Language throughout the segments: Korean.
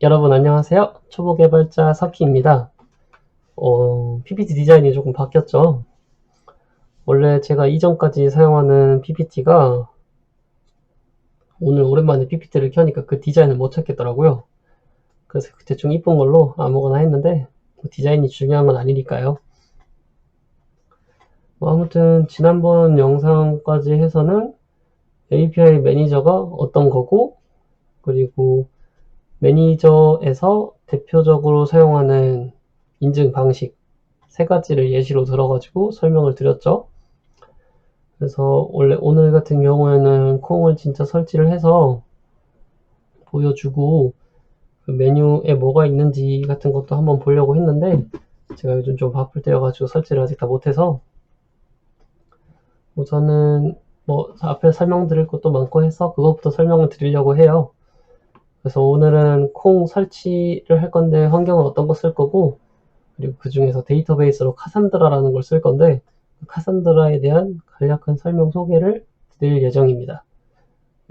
여러분 안녕하세요. 초보 개발자 사키입니다. PPT 디자인이 조금 바뀌었죠. 원래 제가 이전까지 사용하는 PPT가 오늘 오랜만에 PPT를 켜니까 그 디자인을 못 찾겠더라고요. 그래서 대충 이쁜 걸로 아무거나 했는데 디자인이 중요한 건 아니니까요. 아무튼 지난번 영상까지 해서는 API 매니저가 어떤 거고, 그리고 매니저에서 대표적으로 사용하는 인증 방식 세 가지를 예시로 들어가지고 설명을 드렸죠. 그래서 원래 오늘 같은 경우에는 콩을 진짜 설치를 해서 보여주고 그 메뉴에 뭐가 있는지 같은 것도 한번 보려고 했는데 제가 요즘 좀 바쁠 때여가지고 설치를 아직 다 못해서 우선은 앞에 설명드릴 것도 많고 해서 그것부터 설명을 드리려고 해요. 그래서 오늘은 콩 설치를 할 건데 환경은 어떤 거 쓸 거고, 그리고 그 중에서 데이터베이스로 카산드라라는 걸 쓸 건데 카산드라에 대한 간략한 설명 소개를 드릴 예정입니다.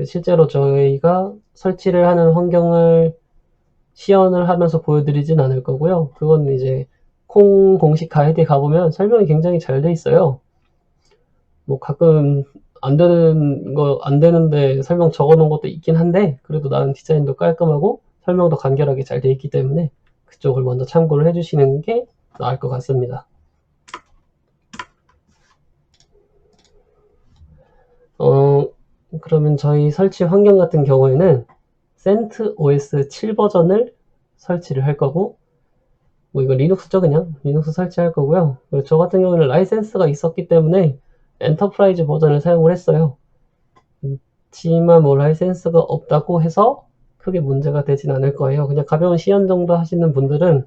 실제로 저희가 설치를 하는 환경을 시연을 하면서 보여드리진 않을 거고요. 그건 이제 콩 공식 가이드에 가보면 설명이 굉장히 잘 돼 있어요. 가끔 안 되는데 설명 적어 놓은 것도 있긴 한데, 그래도 나는 디자인도 깔끔하고 설명도 간결하게 잘 돼 있기 때문에 그쪽을 먼저 참고를 해주시는 게 나을 것 같습니다. 그러면 저희 설치 환경 같은 경우에는 CentOS 7 버전을 설치를 할 거고, 이거 리눅스죠, 그냥 리눅스 설치할 거고요. 그리고 저 같은 경우는 라이센스가 있었기 때문에 엔터프라이즈 버전을 사용을 했어요. 그렇지만 라이센스가 없다고 해서 크게 문제가 되진 않을 거예요. 그냥 가벼운 시연 정도 하시는 분들은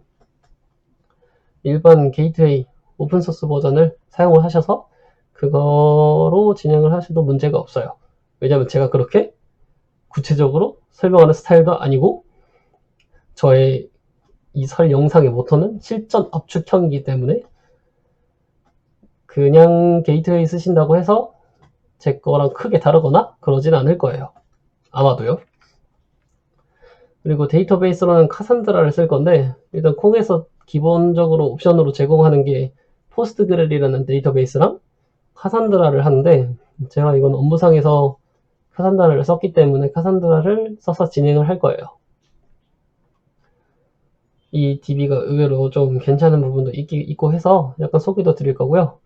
일반 게이트웨이 오픈소스 버전을 사용을 하셔서 그거로 진행을 하셔도 문제가 없어요. 왜냐면 제가 그렇게 구체적으로 설명하는 스타일도 아니고 저의 이 설 영상의 모토는 실전 압축형이기 때문에 그냥 게이트웨이 쓰신다고 해서 제 거랑 크게 다르거나 그러진 않을 거예요. 아마도요. 그리고 데이터베이스로는 카산드라를 쓸 건데, 일단 콩에서 기본적으로 옵션으로 제공하는 게 포스트그렐이라는 데이터베이스랑 카산드라를 하는데, 제가 이건 업무상에서 카산드라를 썼기 때문에 카산드라를 써서 진행을 할 거예요. 이 DB가 의외로 좀 괜찮은 부분도 있고 해서 약간 소개도 드릴 거고요.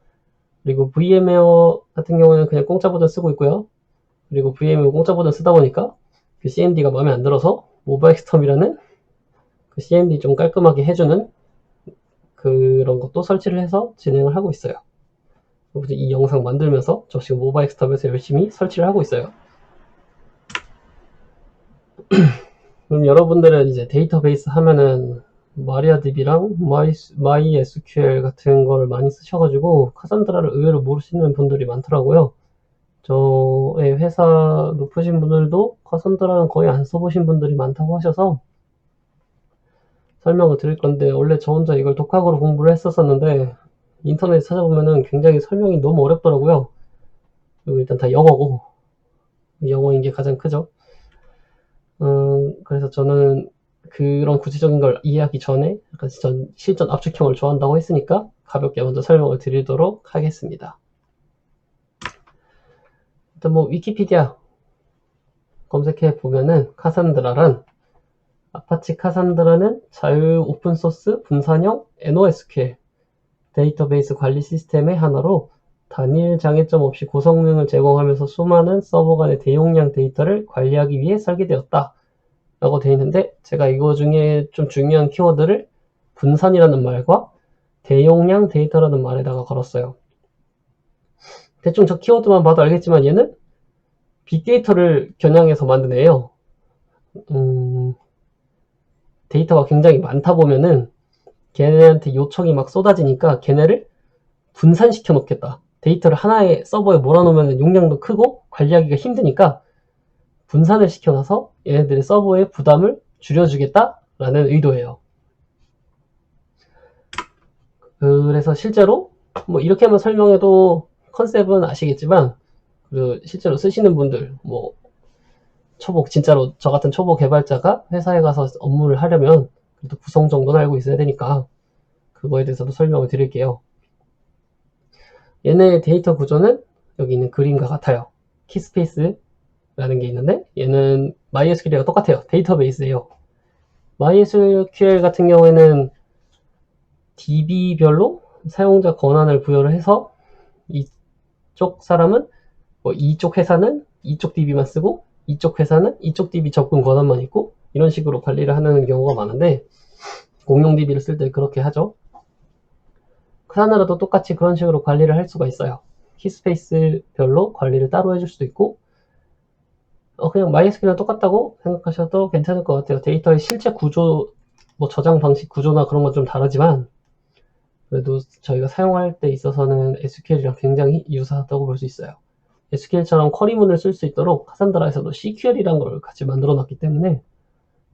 그리고 VMware 같은 경우는 그냥 공짜 버전 쓰고 있고요. 그리고 VMware 공짜 버전 쓰다 보니까 그 CMD가 마음에 안 들어서 모바일 스톰이라는 그 CMD 좀 깔끔하게 해주는 그런 것도 설치를 해서 진행을 하고 있어요. 이 영상 만들면서 저 지금 모바일 스톱에서 열심히 설치를 하고 있어요. 그럼 여러분들은 이제 데이터베이스 하면은 마리아DB랑 MySQL 같은 걸 많이 쓰셔가지고 카산드라를 의외로 모르시는 분들이 많더라고요. 저의 회사 높으신 분들도 카산드라는 거의 안 써보신 분들이 많다고 하셔서 설명을 드릴 건데, 원래 저 혼자 이걸 독학으로 공부를 했었었는데 인터넷에 찾아보면은 굉장히 설명이 너무 어렵더라고요. 그리고 일단 다 영어고 영어인 게 가장 크죠. 그래서 저는 그런 구체적인 걸 이해하기 전에 약간 실전 압축형을 좋아한다고 했으니까 가볍게 먼저 설명을 드리도록 하겠습니다. 일단 위키피디아 검색해 보면은 카산드라란 아파치 카산드라는 자유 오픈소스 분산형 NoSQL 데이터베이스 관리 시스템의 하나로 단일 장애점 없이 고성능을 제공하면서 수많은 서버 간의 대용량 데이터를 관리하기 위해 설계되었다 라고 되어 있는데, 제가 이거 중에 좀 중요한 키워드를 분산이라는 말과 대용량 데이터라는 말에다가 걸었어요. 대충 저 키워드만 봐도 알겠지만 얘는 빅데이터를 겨냥해서 만든 애예요. 데이터가 굉장히 많다 보면은 걔네한테 요청이 막 쏟아지니까 걔네를 분산시켜 놓겠다. 데이터를 하나의 서버에 몰아놓으면 용량도 크고 관리하기가 힘드니까 분산을 시켜놔서 얘네들의 서버의 부담을 줄여주겠다라는 의도예요. 그래서 실제로 이렇게만 설명해도 컨셉은 아시겠지만, 실제로 쓰시는 분들, 진짜로 저 같은 초보 개발자가 회사에 가서 업무를 하려면 그래도 구성 정도는 알고 있어야 되니까 그거에 대해서도 설명을 드릴게요. 얘네의 데이터 구조는 여기 있는 그림과 같아요. 키스페이스라는 게 있는데 얘는 MySQL이랑 똑같아요. 데이터베이스예요. MySQL 같은 경우에는 DB별로 사용자 권한을 부여를 해서 이쪽 사람은 이쪽 회사는 이쪽 DB만 쓰고 이쪽 회사는 이쪽 DB 접근 권한만 있고 이런 식으로 관리를 하는 경우가 많은데 공용 DB를 쓸 때 그렇게 하죠. 크사나라도 똑같이 그런 식으로 관리를 할 수가 있어요. 키스페이스별로 관리를 따로 해줄 수도 있고 그냥 MySQL이랑 똑같다고 생각하셔도 괜찮을 것 같아요. 데이터의 실제 구조, 저장 방식 구조나 그런 건 좀 다르지만 그래도 저희가 사용할 때 있어서는 SQL이랑 굉장히 유사하다고 볼 수 있어요. SQL처럼 쿼리문을 쓸 수 있도록 카산드라에서도 CQL이란 걸 같이 만들어 놨기 때문에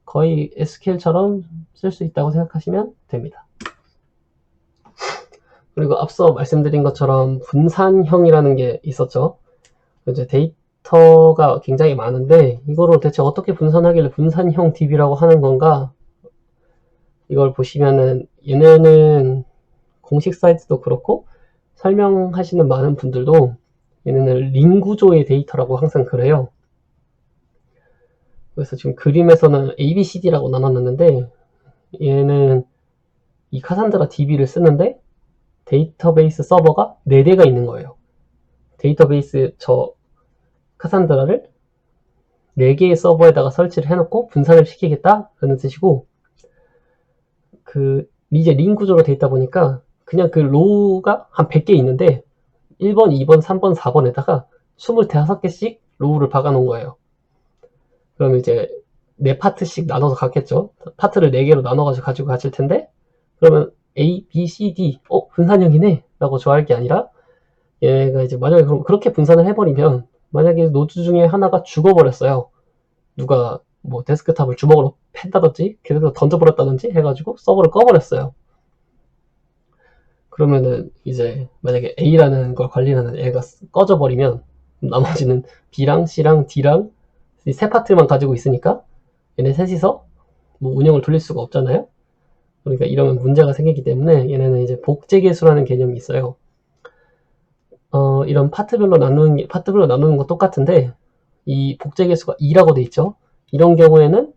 거의 SQL처럼 쓸 수 있다고 생각하시면 됩니다. 그리고 앞서 말씀드린 것처럼 분산형이라는 게 있었죠. 이제 데이터가 굉장히 많은데 이거를 대체 어떻게 분산하길래 분산형 DB라고 하는 건가? 이걸 보시면은 얘네는 공식 사이트도 그렇고 설명하시는 많은 분들도 얘네는 링 구조의 데이터라고 항상 그래요. 그래서 지금 그림에서는 ABCD라고 나눠놨는데 얘는 이 카산드라 DB를 쓰는데 데이터베이스 서버가 4대가 있는 거예요. 데이터베이스 카산드라를 4개의 서버에다가 설치를 해놓고 분산을 시키겠다라는 뜻이고 이제 링 구조로 돼 있다 보니까 그냥 그 로우가 한 100개 있는데 1번, 2번, 3번, 4번에다가 25개씩 로우를 박아 놓은 거예요. 그러면 이제 4파트씩 나눠서 갔겠죠. 파트를 4개로 나눠가지고 가지고 갔을 텐데 그러면 A, B, C, D 분산형이네 라고 좋아할 게 아니라 얘가 이제 만약에 그렇게 분산을 해버리면 만약에 노드 중에 하나가 죽어버렸어요. 누가 데스크탑을 주먹으로 팬다든지 계속 던져버렸다든지 해가지고 서버를 꺼버렸어요. 그러면은 이제 만약에 A라는 걸 관리하는 애가 꺼져버리면 나머지는 B랑 C랑 D랑 이 3파트만 가지고 있으니까 얘네 셋이서 운영을 돌릴 수가 없잖아요. 그러니까 이러면 문제가 생기기 때문에 얘네는 이제 복제계수라는 개념이 있어요. 이런 파트별로 나누는 거 똑같은데 이 복제계수가 2라고 돼 있죠. 이런 경우에는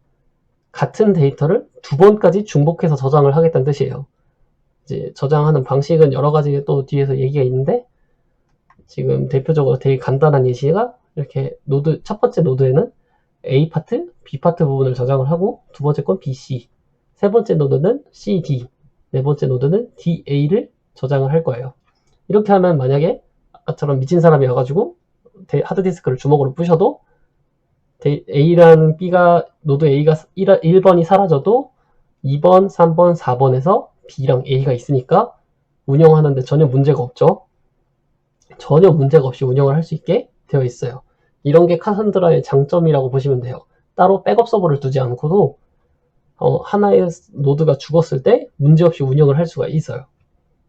같은 데이터를 2번까지 중복해서 저장을 하겠다는 뜻이에요. 이제 저장하는 방식은 여러 가지 또 뒤에서 얘기가 있는데 지금 대표적으로 되게 간단한 예시가 이렇게 첫 번째 노드에는 A 파트, B 파트 부분을 저장을 하고 두 번째 건 B, C, 세 번째 노드는 C, D, 네 번째 노드는 D, A를 저장을 할 거예요. 이렇게 하면 만약에 아까처럼 미친 사람이 와가지고 하드디스크를 주먹으로 부셔도 A라는 노드 A가 1번이 사라져도 2번, 3번, 4번에서 B랑 A가 있으니까 운영하는데 전혀 문제가 없죠. 전혀 문제가 없이 운영을 할 수 있게 되어 있어요. 이런 게 카산드라의 장점이라고 보시면 돼요. 따로 백업 서버를 두지 않고도 하나의 노드가 죽었을 때 문제없이 운영을 할 수가 있어요.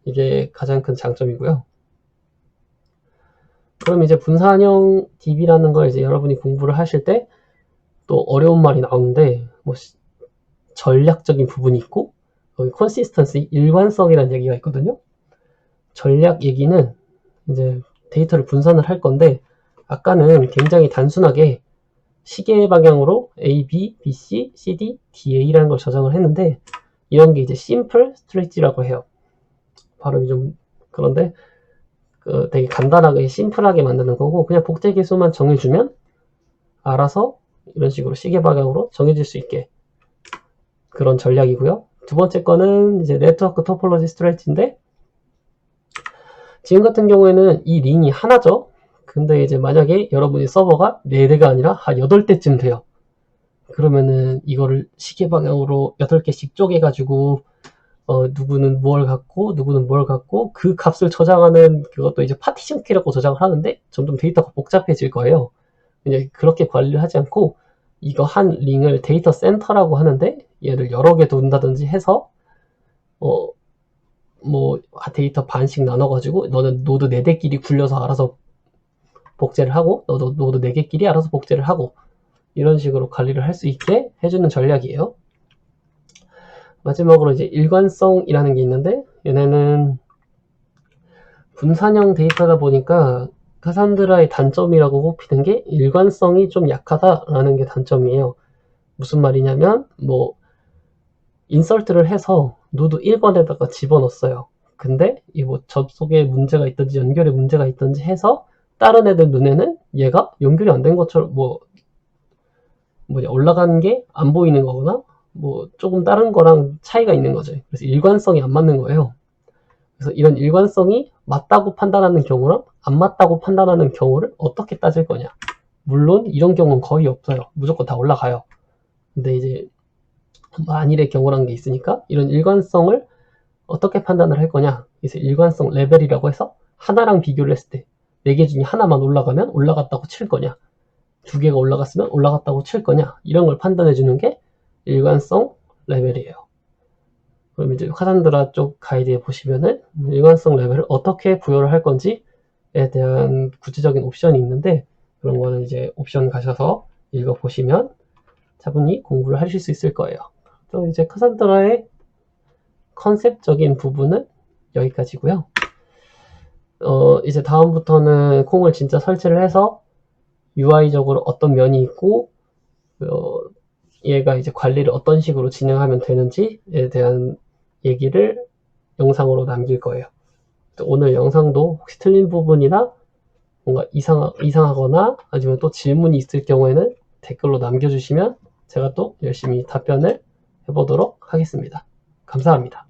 이게 가장 큰 장점이고요. 그럼 이제 분산형 DB라는 걸 이제 여러분이 공부를 하실 때 또 어려운 말이 나오는데 전략적인 부분이 있고 여기 컨시스턴시, 일관성이라는 얘기가 있거든요. 전략 얘기는 이제 데이터를 분산을 할 건데 아까는 굉장히 단순하게 시계 방향으로 A, B, B, C, C, D, D, A라는 걸 저장을 했는데 이런 게 이제 심플 스트레치라고 해요. 발음이 좀 그런데 되게 간단하게 심플하게 만드는 거고 그냥 복제 계수만 정해주면 알아서 이런 식으로 시계 방향으로 정해질 수 있게 그런 전략이고요. 두 번째 거는 이제 네트워크 토폴로지 스트레치인데 지금 같은 경우에는 이 링이 하나죠. 근데 이제 만약에 여러분이 서버가 4대가 아니라 한 8대쯤 돼요. 그러면은 이거를 시계 방향으로 8개씩 쪼개가지고 누구는 뭘 갖고 누구는 뭘 갖고 그 값을 저장하는 그것도 이제 파티션 키라고 저장을 하는데 점점 데이터가 복잡해질 거예요. 이제 그렇게 관리를 하지 않고 이거 한 링을 데이터 센터라고 하는데 얘를 여러 개 둔다든지 해서 데이터 반씩 나눠가지고 너는 노드 4대끼리 굴려서 알아서 복제를 하고 너도 노드 4개끼리 알아서 복제를 하고 이런 식으로 관리를 할 수 있게 해주는 전략이에요. 마지막으로 이제 일관성이라는 게 있는데, 얘네는 분산형 데이터다 보니까 카산드라의 단점이라고 꼽히는 게 일관성이 좀 약하다라는 게 단점이에요. 무슨 말이냐면 뭐 인설트를 해서 노드 1번에다가 집어넣었어요. 근데 이 뭐 접속에 문제가 있든지 연결에 문제가 있든지 해서 다른 애들 눈에는 얘가 연결이 안 된 것처럼 올라가는 게 안 보이는 거거나 뭐 조금 다른 거랑 차이가 있는 거죠. 그래서 일관성이 안 맞는 거예요. 그래서 이런 일관성이 맞다고 판단하는 경우랑 안 맞다고 판단하는 경우를 어떻게 따질 거냐. 물론 이런 경우는 거의 없어요. 무조건 다 올라가요. 근데 이제 만일의 경우라는 게 있으니까 이런 일관성을 어떻게 판단을 할 거냐. 그래서 일관성 레벨이라고 해서 하나랑 비교를 했을 때 4개 중에 하나만 올라가면 올라갔다고 칠 거냐, 2개가 올라갔으면 올라갔다고 칠 거냐, 이런 걸 판단해 주는 게 일관성 레벨이에요. 그럼 이제 카산드라 쪽 가이드에 보시면은 일관성 레벨을 어떻게 부여를 할 건지에 대한 구체적인 옵션이 있는데, 그런 거는 이제 옵션 가셔서 읽어보시면 차분히 공부를 하실 수 있을 거예요. 또 이제 카산드라의 컨셉적인 부분은 여기까지고요. 이제 다음부터는 콩을 진짜 설치를 해서 UI적으로 어떤 면이 있고, 얘가 이제 관리를 어떤 식으로 진행하면 되는지에 대한 얘기를 영상으로 남길 거예요. 오늘 영상도 혹시 틀린 부분이나 뭔가 이상하거나 아니면 또 질문이 있을 경우에는 댓글로 남겨주시면 제가 또 열심히 답변을 해보도록 하겠습니다. 감사합니다.